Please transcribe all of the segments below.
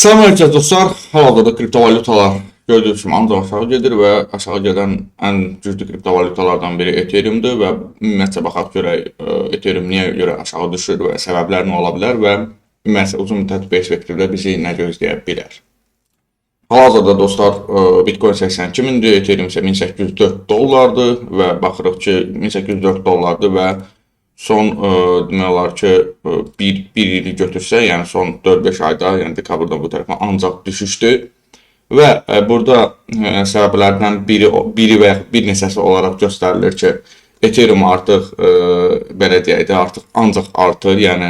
Salam əleykum dostlar. Hal-hazırda kriptovalutalar gördüyünüz kimi ancaq aşağı gedir və aşağı gedən ən güclü kriptovalutalardan biri Ethereum'dur və ümumiyyətlə baxaq görək Ethereum niyə görə aşağı düşür və səbəblər nə ola bilər və ümumiyyətlə uzun müddət perspektivdə bizi nə gözləyə bilər. Hal-hazırda dostlar Bitcoin 82 mindir, Ethereum isə 1804 dollardır və baxırıq ki 1804 dollardır və son demək olar ki bir ili götürsə, yəni son 4-5 ayda, yəni dekabrdan bu tərəfə ancaq düşüşdür və burada səbəblərdən biri və bir neçəsi olaraq göstərilir ki, Ethereum artıq belə deyək də artıq ancaq artır, yəni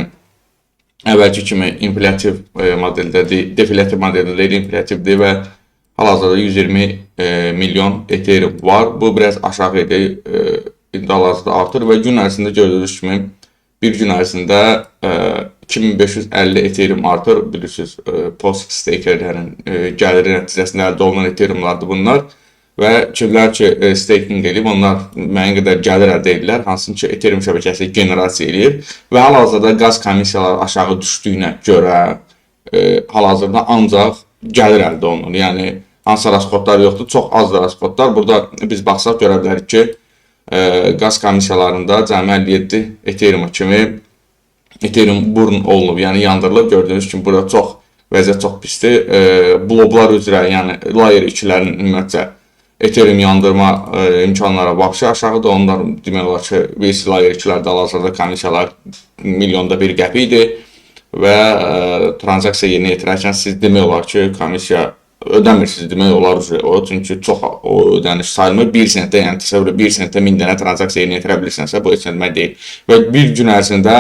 əvvəlki kimi inflativ modeldədir, deflativ modeldə deyil, inflativdir və hal-hazırda 120 milyon Ethereum var. Bu biraz aşağı idi. Hal-hazırda artır və gün ərzində gördüyünüz kimi bir gün ərzində 2550 Ethereum artır. Bilirsiniz, post stakerlərin gəliri nəticəsində əldə olunan Ethereumlardır bunlar və kimlər ki staking edib, onlar müəyyən qədər gəlir əldə edirlər, hansını ki Ethereum şəbəkəsi generasiya edir və hal-hazırda qaz komissiyaları aşağı düşdüyünə görə hal-hazırda ancaq gəlir əldə olunur. Yəni hansı rasxodlar yoxdur, çox az rasxodlar. Burada biz baxsaq görə bilərik ki, qaz komissiyalarında cəmi 57 Ethereum kimi Ethereum burn olunub, yəni yandırılıb. Gördüyünüz kimi burada vəziyyət çox pisdir. Bloblar üzrə, yəni layer 2-lərin ümumiyyətcə Ethereum yandırma imkanları vapşı aşağıdır. Onlar demək olar ki, VC layer 2-lərdə hal-hazırda komissiyalar milyonda bir qəpidir və transaksiya yerinə yetirərkən siz demək olar ki, komissiya ödəmirsiniz demək olar o, çünki çox o ödəniş sayılmır. 1 sentə, yəni təsəvvür 1 sentə 1000 dənə transaksiya yerinə yetirə bilirsənsə, bu heç nə demək deyil. Və bir gün ərzində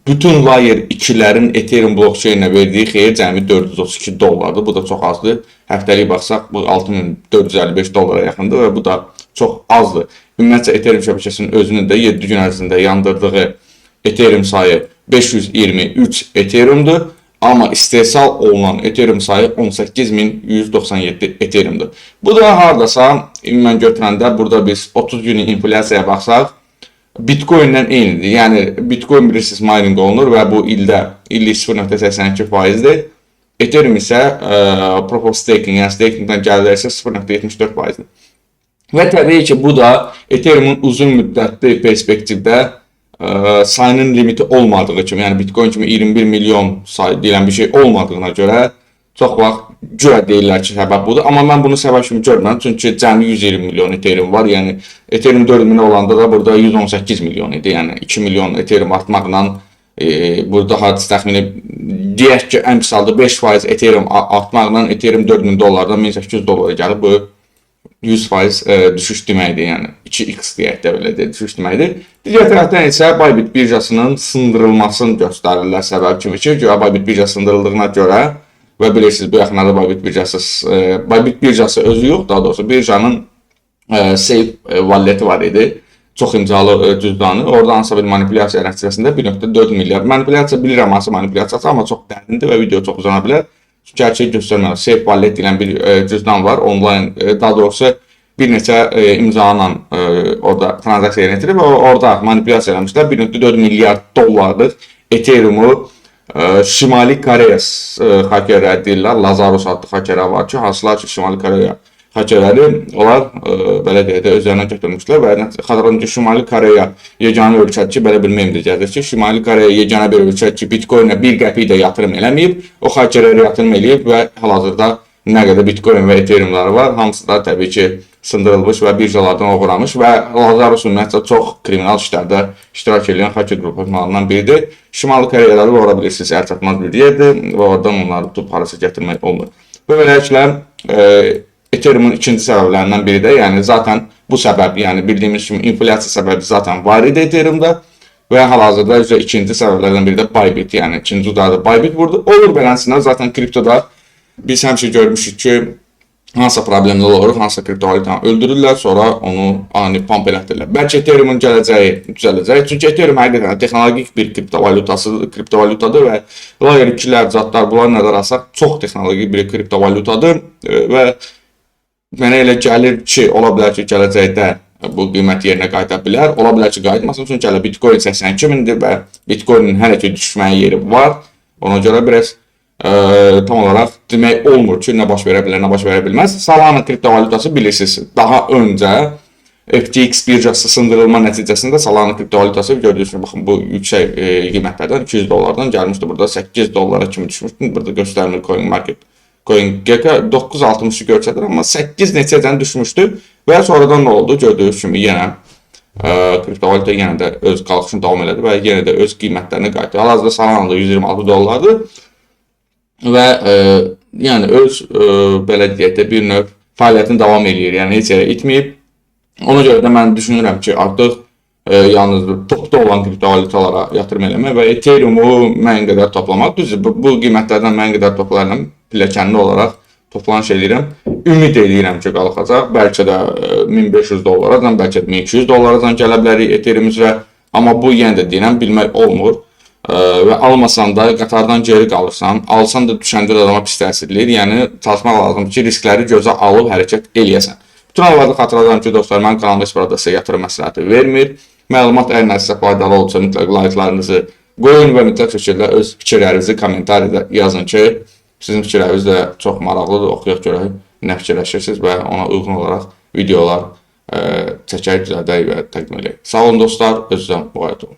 bütün layer 2-lərin Ethereum blockchain-ə verdiyi xeyir cəmi 432 dollardır. Bu da çox azdır. Həftəlik baxsaq, bu 6455 dollara yaxındır və bu da çox azdır. Ümumiyyətcə, Ethereum şəbəkəsinin özünün də 7 gün ərzində yandırdığı Ethereum sayı 523 Ethereum'dur. Amma istehsal olunan Ethereum sayı 18197 Ethereum'dur. Bu da hardasa, ümumən götürəndə, burada biz 30 günlük inflyasiyaya baxsaq, Bitcoin-lə eynidir. Yəni, Bitcoin bilirsiniz mining olunur və bu ildə illik 0.82%-dir. Ethereum isə proof of staking, yəni stakingdən gəlirlər isə 0.74%-dir. Və təbii ki, bu da Ethereum-un uzun müddətli perspektivdə sayının limiti olmadığı kimi, yəni Bitcoin kimi 21 milyon sayı deyilən bir şey olmadığına görə çox vaxt görə deyirlər ki, səbəb budur. Amma mən bunu səbəb kimi görmürəm, çünki cəmi 120 milyon Ethereum var. Yəni Ethereum 4000 olanda da burada 118 milyon idi. Yəni 2 milyon Ethereum artmaqla burada hadis təxmini deyək ki, ən pis halda 5% Ethereum artmaqla Ethereum 4000 dollardan 1800 dollara gəlib. Bu 100% düşüş deməkdir, yəni 2x deyək də belə düşüş deməkdir. Digər tərəfdən isə Bybit birjasının sındırılmasını göstərirlər səbəb kimi ki, Bybit birjası sındırıldığına görə və bilirsiniz, bu yaxınlarda Bybit birjası özü yox, daha doğrusu birjanın Safe Wallet var idi, çox imzalı cüzdanı. Orada hansısa bir manipulyasiya nəticəsində 1.4 milyar manipulyasiya, bilirəm hansı manipulyasiyası, amma çox dərindir və video çox uzana bilər. Gerçeği göstərməyəm. Safe Wallet deyilən bir cüzdan var, online, daha doğrusu bir neçə imzanla orada transaksiya yerinə yetirir və orada manipulyasiya eləmişlər. 1.4 milyard dollarlıq Ethereum'u Şimali Koreya hakerlər deyirlər. Lazarus adlı hakerlər var ki, hansılar ki Şimali Koreya hakerləri, onlar belə deyək də özlərinə götürmüşlər və xatırladım ki, Şimali Koreya yeganə ölkədir ki, belə bir memdir gəlir ki, Şimali Koreya yeganə bir ölkədir ki, Bitcoin-ə bir qəpik də yatırım eləməyib, o hakerləri yatırım eləyib və hal-hazırda nə qədər Bitcoin və Ethereum'ları var, hamısı da təbii ki, sındırılmış və birjalardan oğurlamış və Lazarus ümumiyyətlə çox kriminal işlərdə iştirak edən haker qruplarından biridir. Şimali Koreyaları və ora bilirsiniz, əlçatmaz bir yerdir və oradan onları tutub harasa gətirmək olmur. Və beləliklə, Ethereum'un ikinci səbəblərindən biri də, yəni zaten bu səbəb, yəni bildiyimiz kimi inflyasiya səbəbi zaten var idi Ethereum'da və hal-hazırda üzrə ikinci səbəblərdən biri də Bybit, yəni ikinci udarda Bybit vurdu. Olur beləsindən zaten kriptoda biz həmişə görmüşük ki, hansısa problemlər olur, hansısa kriptovalutanı öldürürlər, sonra onu ani pump elətdirlər. Bəlkə Ethereum'un gələcəyi düzələcək, çünki Ethereum həqiqətən texnologik bir kriptovalutadır və layer 2-lər, zatlar, bunları nəzərə alsaq, çox texnologik bir kriptovalutadır və mənə elə gəlir ki, ola bilər ki, gələcəkdə bu qiymət yerinə qayıda bilər. Ola bilər ki, qayıtmasın, çünki hələ Bitcoin 82 mindir və Bitcoinin hələ ki düşməyə yeri var. Ona görə biraz tam olaraq demək olmur ki, nə baş verə bilər, nə baş verə bilməz. Solana kriptovalutası bilirsiniz, daha öncə FTX birjası sındırılma nəticəsində Solana kriptovalutası gördüyünüz kimi baxın bu yüksək qiymətlərdən $200 gəlmişdi. Burada $8 kimi düşmüşdü. Burada göstərmir CoinGecko 9.60 görsədir, amma 8 neçədən düşmüşdü və sonradan nə oldu? Gördüyünüz kimi yenə kriptovalyuta yenə də öz qalxışını davam elədi və yenə də öz qiymətlərini qaytardı. Hal-hazırda Solana'da $126 və yəni öz belə deyək də bir növ fəaliyyətini davam eləyir. Yəni heç yerə itməyib. Ona görə də mən düşünürəm ki, artıq yalnız topda olan kriptovalyutalara yatırım eləmək və Ethereumu müəyyən qədər toplamaq. Düzdür, bu qiymətlərdən müəyyən qədər toplarla pilləkənli olaraq toplanış edirəm. Ümid edirəm ki, qalxacaq. Bəlkə də $1500-dan, bəlkə də $1200-dan gələ bilərik Ethereum üzrə. Amma bu yenə də deyirəm, bilmək olmur. Və almasan da qatardan geri qalırsan, alsan da düşəndə də adama pis təsir eləyir. Yəni çalışmaq lazımdır ki, riskləri gözə alıb hərəkət eləyəsən. Bütün hallarda xatırladıram ki, dostlar, mənim kanalımda heç burada sizə yatırım məsləhəti vermir. Məlumat əgər nəsə faydalı olsa mütləq like'larınızı qoyun və mütləq şəkildə öz fikirlərinizi kommentariyada yazın ki, sizin fikirləriniz də çox maraqlıdır. Oxuyaq görək nə fikirləşirsiniz və ona uyğun olaraq videolar çəkək, düzəldək və təqdim edək. Sağ olun dostlar, özünüzə müğayət olun.